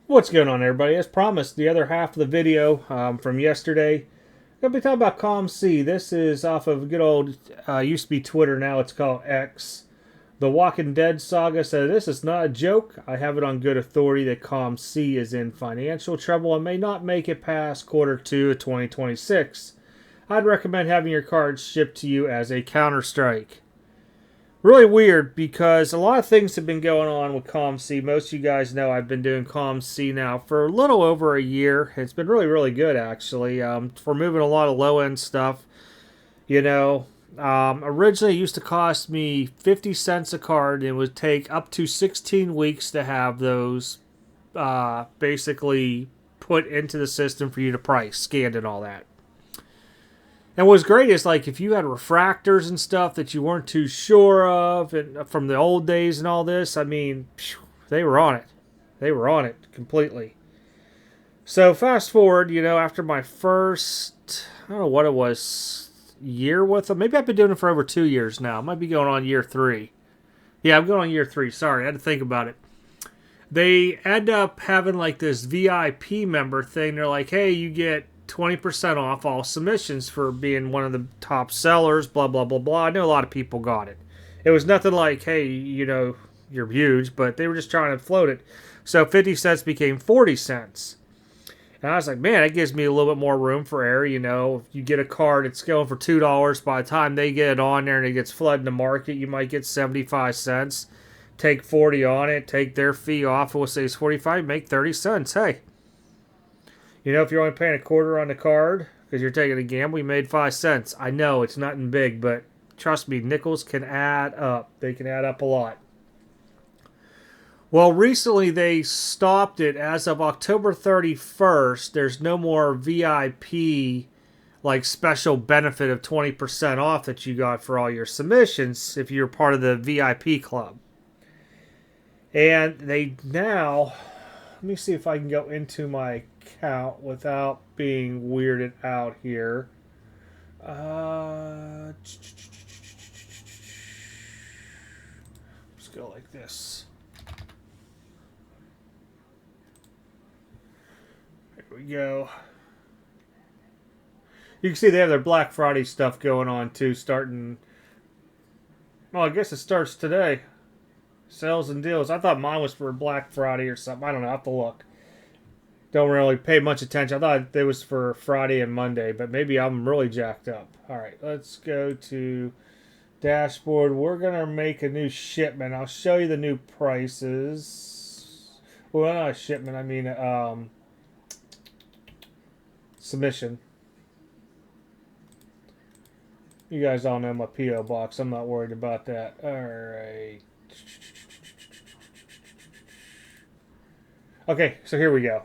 What's going on, everybody? As promised, the other half of the video from yesterday, I'm going to be talking about COMC. This is off of good old, used to be Twitter, now it's called X. The Walking Dead saga. So this is not a joke. I have it on good authority that COMC is in financial trouble and may not make it past Q2 of 2026. I'd recommend having your cards shipped to you as a counter-strike. Really weird because a lot of things have been going on with COMC. Most of you guys know I've been doing COMC now for a little over a year. It's been really, really good actually. For moving a lot of low-end stuff. Originally it used to cost me 50 cents a card. And it would take up to 16 weeks to have those basically put into the system for you to price, scanned and all that. And what's great is, like, if you had refractors and stuff that you weren't too sure of and from the old days and all this, I mean, they were on it. They were on it completely. So fast forward, after my first, I don't know what it was, year with them. Maybe I've been doing it for over 2 years now. I might be going on year 3. Yeah, I'm going on year 3. Sorry, I had to think about it. They end up having, like, this VIP member thing. They're like, hey, you get 20% off all submissions for being one of the top sellers, blah, blah, blah, blah. I know a lot of people got it. It was nothing like, hey, you're huge, but they were just trying to float it. So 50 cents became 40 cents. And I was like, man, that gives me a little bit more room for error. If you get a card, it's going for $2. By the time they get it on there and it gets flooded in the market, you might get 75 cents. Take 40 on it, take their fee off. We'll say it's 45, make 30 cents. Hey. If you're only paying a quarter on the card because you're taking a gamble, you made 5 cents. I know it's nothing big, but trust me, nickels can add up. They can add up a lot. Well, recently they stopped it. As of October 31st, there's no more VIP, like, special benefit of 20% off that you got for all your submissions if you're part of the VIP club. And they now, let me see if I can go into my account without being weirded out here. Let's go like this. There we go. You can see they have their Black Friday stuff going on too, starting. Well, I guess it starts today. Sales and deals. I thought mine was for Black Friday or something. I don't know. I have to look. Don't really pay much attention. I thought it was for Friday and Monday, but maybe I'm really jacked up. All right, let's go to dashboard. We're going to make a new shipment. I'll show you the new prices. Well, not a shipment. I mean submission. You guys all know my P.O. box. I'm not worried about that. All right. Okay, so here we go.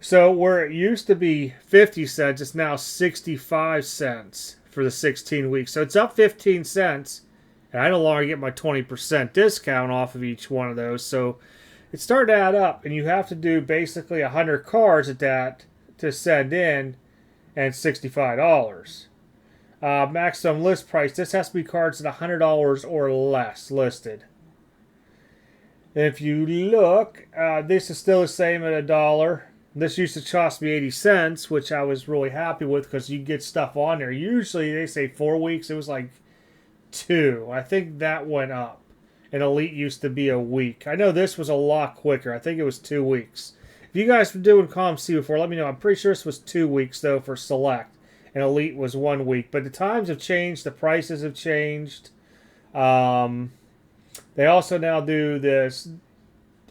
So where it used to be 50 cents, it's now 65 cents for the 16 weeks. So it's up 15 cents, and I no longer get my 20% discount off of each one of those. So it's starting to add up, and you have to do basically 100 cards at that to send in, and $65. Maximum list price. This has to be cards at $100 or less listed. And if you look, this is still the same at $1. This used to cost me 80 cents, which I was really happy with because you get stuff on there. Usually they say 4 weeks. It was like 2. I think that went up. And Elite used to be a week. I know this was a lot quicker. I think it was 2 weeks. If you guys were doing COMC before, let me know. I'm pretty sure this was 2 weeks, though, for Select. And Elite was 1 week. But the times have changed. The prices have changed. They also now do this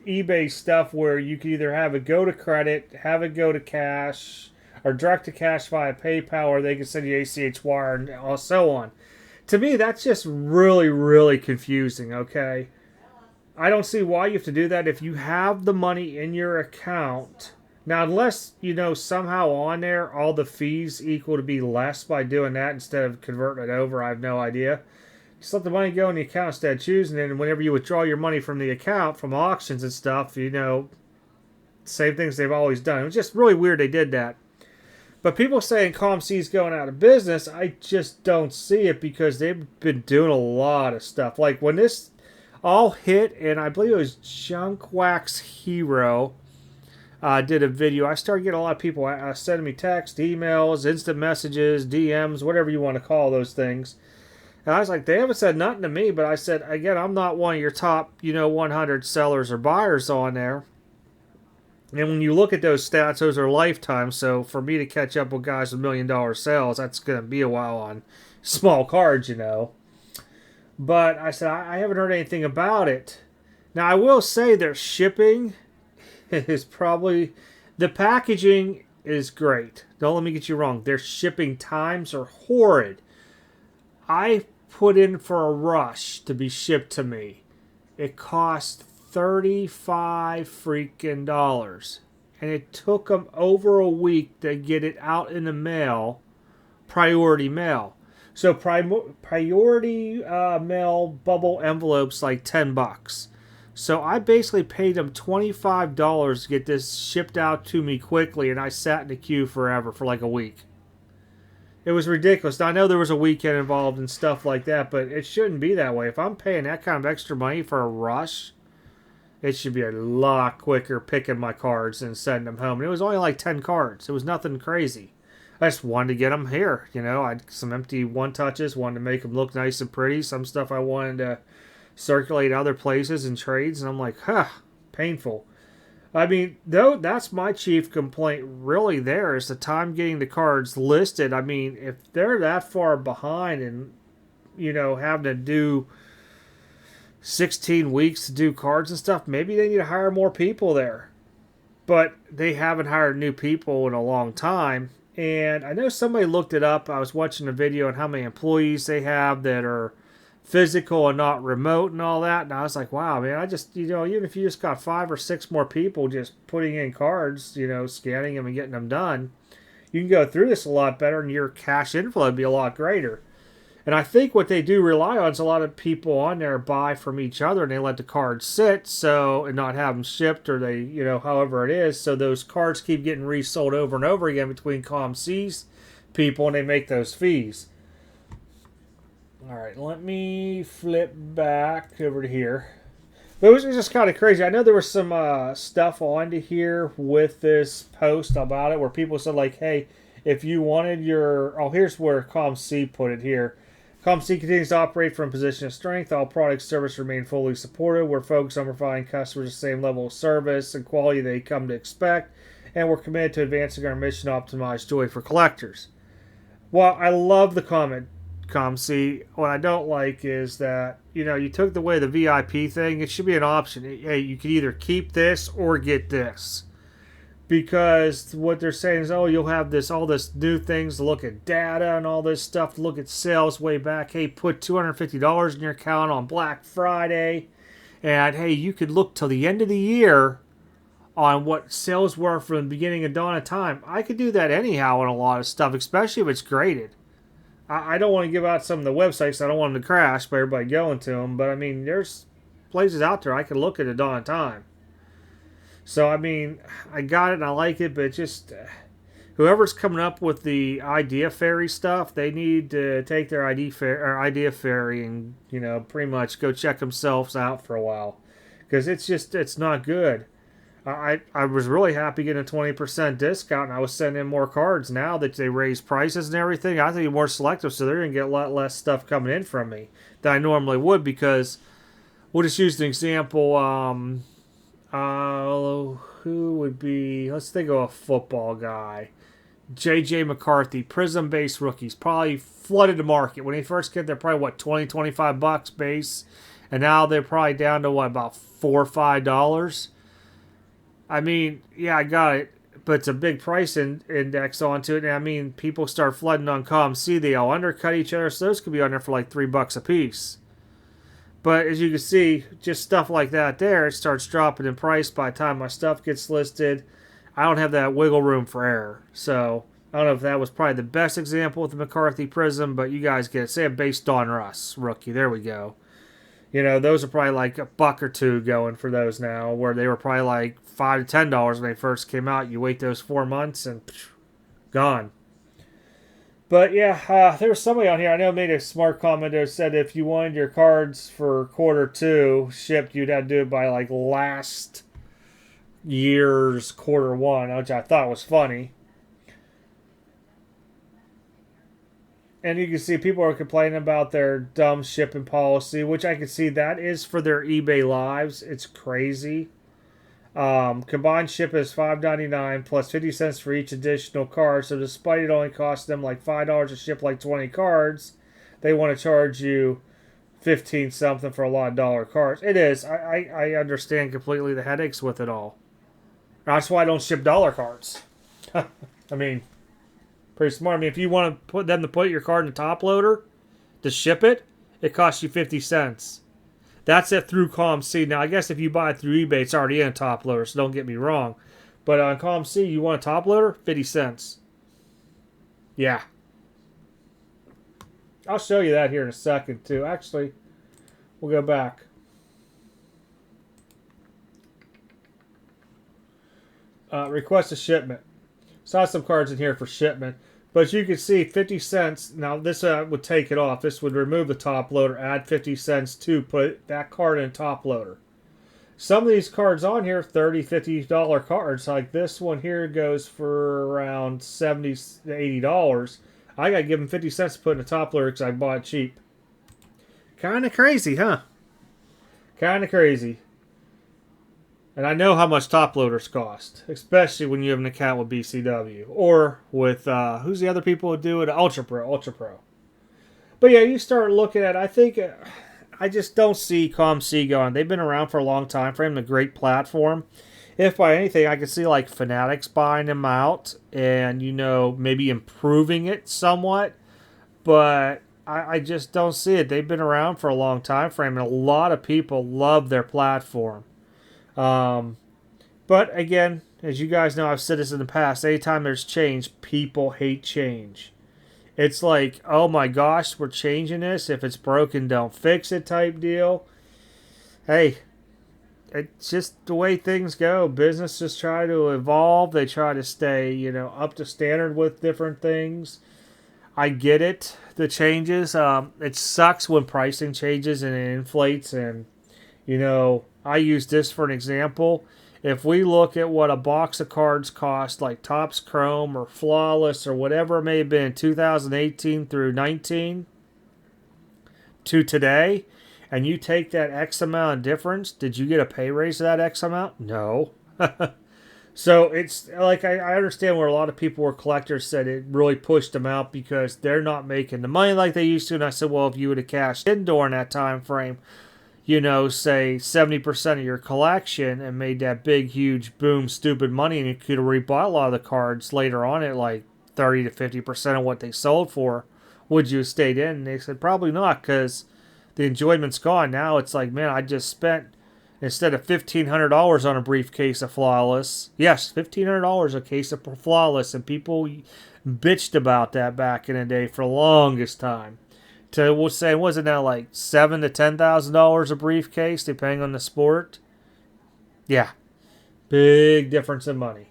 eBay stuff where you can either have it go to credit, have it go to cash, or direct to cash via PayPal, or they can send you ACH wire and so on. To me, that's just really, really confusing, okay? I don't see why you have to do that if you have the money in your account. Now, unless, somehow on there all the fees equal to be less by doing that instead of converting it over, I have no idea. Just let the money go in the account instead of choosing it, and whenever you withdraw your money from the account, from auctions and stuff, same things they've always done. It was just really weird they did that. But people saying COMC is going out of business, I just don't see it because they've been doing a lot of stuff. Like when this all hit, and I believe it was Junk Wax Hero, did a video. I started getting a lot of people sending me text, emails, instant messages, DMs, whatever you want to call those things. And I was like, they haven't said nothing to me, but I said, again, I'm not one of your top, 100 sellers or buyers on there. And when you look at those stats, those are lifetime. So for me to catch up with guys with $1 million sales, that's going to be a while on small cards, But I said, I haven't heard anything about it. Now, I will say their shipping is probably, the packaging is great. Don't let me get you wrong. Their shipping times are horrid. I put in for a rush to be shipped to me. It cost $35 freaking dollars. And it took them over a week to get it out in the mail, priority mail. So priority mail bubble envelopes like $10. So I basically paid them $25 to get this shipped out to me quickly, and I sat in the queue forever for like a week. It was ridiculous. Now, I know there was a weekend involved and stuff like that, but it shouldn't be that way. If I'm paying that kind of extra money for a rush, it should be a lot quicker picking my cards and sending them home. And it was only like 10 cards. It was nothing crazy. I just wanted to get them here. I had some empty one-touches, wanted to make them look nice and pretty. Some stuff I wanted to circulate other places and trades. And I'm like, painful. I mean, though, that's my chief complaint really there is the time getting the cards listed. I mean, if they're that far behind and, having to do 16 weeks to do cards and stuff, maybe they need to hire more people there. But they haven't hired new people in a long time. And I know somebody looked it up. I was watching a video on how many employees they have that are physical and not remote and all that. And I was like, wow, man, I just, even if you just got 5 or 6 more people just putting in cards, scanning them and getting them done, you can go through this a lot better and your cash inflow would be a lot greater. And I think what they do rely on is a lot of people on there buy from each other and they let the cards sit and not have them shipped or they, however it is. So those cards keep getting resold over and over again between COMC's people and they make those fees. All right, let me flip back over to here. But it was just kind of crazy. I know there was some stuff onto here with this post about it where people said like, hey, if you wanted here's where COMC put it here. COMC continues to operate from a position of strength. All product service remain fully supported. We're focused on providing customers the same level of service and quality they come to expect. And we're committed to advancing our mission to optimize joy for collectors. Well, I love the comment, COMC. What I don't like is that, you took away the VIP thing. It should be an option. Hey, you can either keep this or get this. Because what they're saying is, you'll have all this new things to look at data and all this stuff to look at sales way back. Hey, put $250 in your account on Black Friday. And, hey, you could look till the end of the year on what sales were from the beginning of dawn of time. I could do that anyhow on a lot of stuff, especially if it's graded. I don't want to give out some of the websites. I don't want them to crash by everybody going to them. But, I mean, there's places out there I could look at dawn of time. So, I mean, I got it and I like it, but just whoever's coming up with the idea fairy stuff, they need to take their idea fairy and, pretty much go check themselves out for a while. Because it's not good. I was really happy getting a 20% discount and I was sending in more cards. Now that they raised prices and everything, I think they're more selective, so they're going to get a lot less stuff coming in from me than I normally would because we'll just use an example. Who would be, let's think of a football guy. J.J. McCarthy, Prism-based rookies, probably flooded the market. When they first came, they're probably, $20-25 base. And now they're probably down to, about $4 or $5. I mean, yeah, I got it. But it's a big price index onto it. And I mean, people start flooding on COMC. They all undercut each other. So those could be on there for like $3 a piece. But as you can see, just stuff like that there, it starts dropping in price by the time my stuff gets listed. I don't have that wiggle room for error. So I don't know if that was probably the best example with the McCarthy Prism, but you guys get it. Say a base Don Russ rookie. There we go. Those are probably like $1 or $2 going for those now, where they were probably like $5 to $10 when they first came out. You wait those 4 months and gone. But yeah, there was somebody on here, I know, made a smart comment that said if you wanted your cards for Q2 shipped, you'd have to do it by like last year's Q1, which I thought was funny. And you can see people are complaining about their dumb shipping policy, which I can see that is for their eBay lives. It's crazy. Combined ship is $5.99 plus 50 cents for each additional card. So despite it only costing them like $5 to ship like 20 cards, they want to charge you 15 something for a lot of dollar cards. It is. I understand completely the headaches with it all. That's why I don't ship dollar cards. I mean, pretty smart. I mean, if you want to put them to put your card in the top loader to ship it, it costs you 50 cents. That's it through COMC. Now, I guess if you buy it through eBay, it's already in a top loader, so don't get me wrong. But on COMC, you want a top loader? 50 cents. Yeah. I'll show you that here in a second, too. Actually, we'll go back. Request a shipment. Saw some cards in here for shipment. But you can see 50 cents. Now, this would take it off. This would remove the top loader, add 50 cents to put that card in top loader. Some of these cards on here, $30, $50 cards. Like this one here goes for around $70 to $80. I got to give them 50 cents to put in the top loader because I bought it cheap. Kind of crazy, huh? Kind of crazy. And I know how much top loaders cost, especially when you have an account with BCW or with who's the other people who do it? Ultra Pro. But yeah, you start looking at. I think I just don't see COMC going. They've been around for a long time frame. A great platform. If by anything, I could see like Fanatics buying them out and maybe improving it somewhat. But I just don't see it. They've been around for a long time frame, and a lot of people love their platform. But again, as you guys know, I've said this in the past, anytime there's change, people hate change. It's like, oh my gosh, we're changing this. If it's broken, don't fix it type deal. Hey, it's just the way things go. Businesses try to evolve. They try to stay, up to standard with different things. I get it, the changes. It sucks when pricing changes and it inflates and, I use this for an example. If we look at what a box of cards cost, like Topps Chrome or Flawless or whatever it may have been in 2018 through 19 to today, and you take that X amount of difference, did you get a pay raise of that X amount? No. So it's like I understand where a lot of people were collectors said it really pushed them out because they're not making the money like they used to. And I said, well, if you would have cashed in during that time frame, say 70% of your collection and made that big, huge, boom, stupid money, and you could have rebought a lot of the cards later on at like 30 to 50% of what they sold for, would you have stayed in? And they said, probably not, because the enjoyment's gone. Now it's like, man, I just spent, instead of $1,500 on a briefcase of Flawless, yes, $1,500 a case of Flawless, and people bitched about that back in the day for the longest time. To say, wasn't that like $7,000 to $10,000 a briefcase, depending on the sport? Yeah, big difference in money.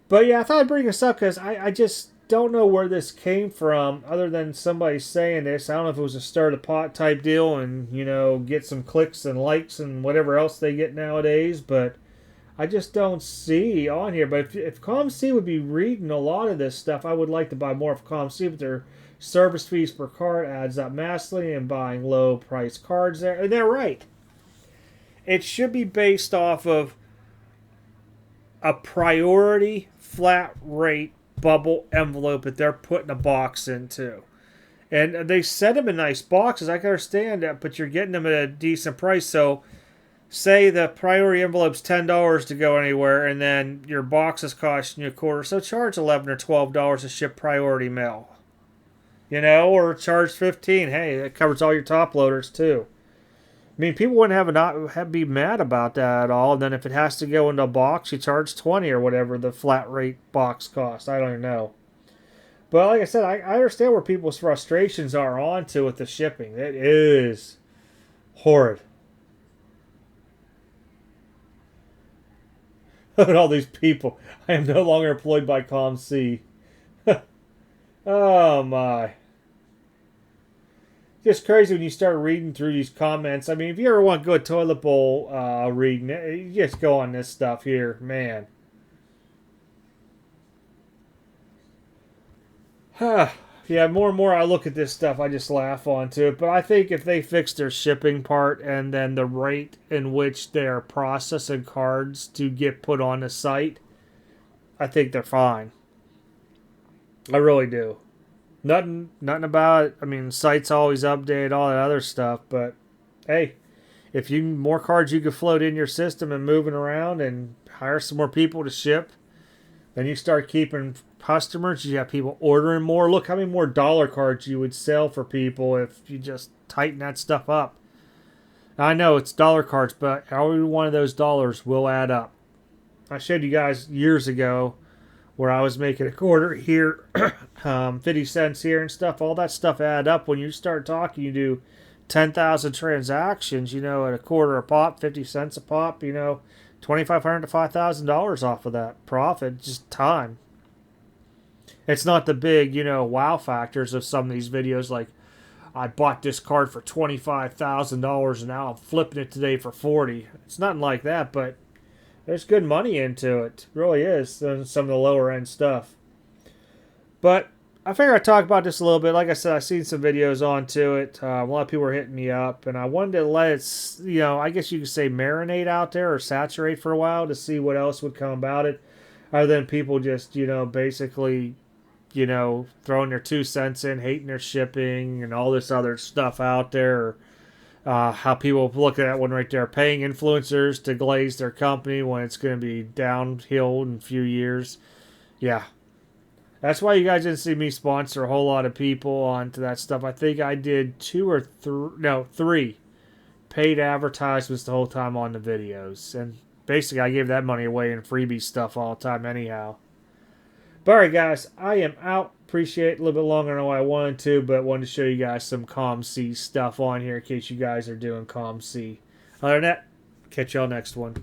But yeah, I thought I'd bring this up because I just don't know where this came from, other than somebody saying this. I don't know if it was a stir the pot type deal and get some clicks and likes and whatever else they get nowadays. But I just don't see on here. But if COMC would be reading a lot of this stuff, I would like to buy more of COMC, but they're service fees per card adds up massively and buying low price cards there. And they're right. It should be based off of a priority flat rate bubble envelope that they're putting a box into. And they send them in nice boxes. I can understand that, but you're getting them at a decent price. So say the priority envelope's $10 to go anywhere, and then your box is costing you a quarter. So charge $11 or $12 to ship priority mail. Or charge $15. Hey, that covers all your top loaders too. I mean, people wouldn't be mad about that at all. And then if it has to go into a box, you charge $20 or whatever the flat rate box costs. I don't even know. But like I said, I understand where people's frustrations are onto with the shipping. It is horrid. Look at all these people. I am no longer employed by COMC. Oh my. Just crazy when you start reading through these comments. I mean, if you ever want good toilet bowl reading, you just go on this stuff here, man. Yeah, more and more I look at this stuff, I just laugh onto it. But I think if they fix their shipping part and then the rate in which they're processing cards to get put on the site, I think they're fine. I really do. Nothing about it. I mean, site's always updated, all that other stuff. But hey, if you more cards you can float in your system and moving around and hire some more people to ship, then you start keeping customers. You have people ordering more. Look how many more dollar cards you would sell for people if you just tighten that stuff up. I know it's dollar cards, but every one of those dollars will add up. I showed you guys years ago where I was making a quarter here, 50 cents here and stuff. All that stuff add up. When you start talking, you do 10,000 transactions, at a quarter a pop, 50 cents a pop, $2,500 to $5,000 off of that profit, just time. It's not the big, wow factors of some of these videos like, I bought this card for $25,000 and now I'm flipping it today for 40. It's nothing like that, but there's good money into it. It really is. Some of the lower end stuff. But I figured I'd talk about this a little bit. Like I said, I've seen some videos onto it. A lot of people were hitting me up, and I wanted to let it, I guess you could say marinate out there or saturate for a while to see what else would come about it. Other than people just, basically, throwing their 2 cents in, hating their shipping and all this other stuff out there. How people look at that one right there, paying influencers to glaze their company when it's going to be downhill in a few years. Yeah. That's why you guys didn't see me sponsor a whole lot of people onto that stuff. I think I did three paid advertisements the whole time on the videos. And basically I gave that money away in freebie stuff all the time anyhow. But alright guys, I am out. Appreciate it a little bit longer than I wanted to, but wanted to show you guys some COMC stuff on here in case you guys are doing COMC. Other than that, catch y'all next one.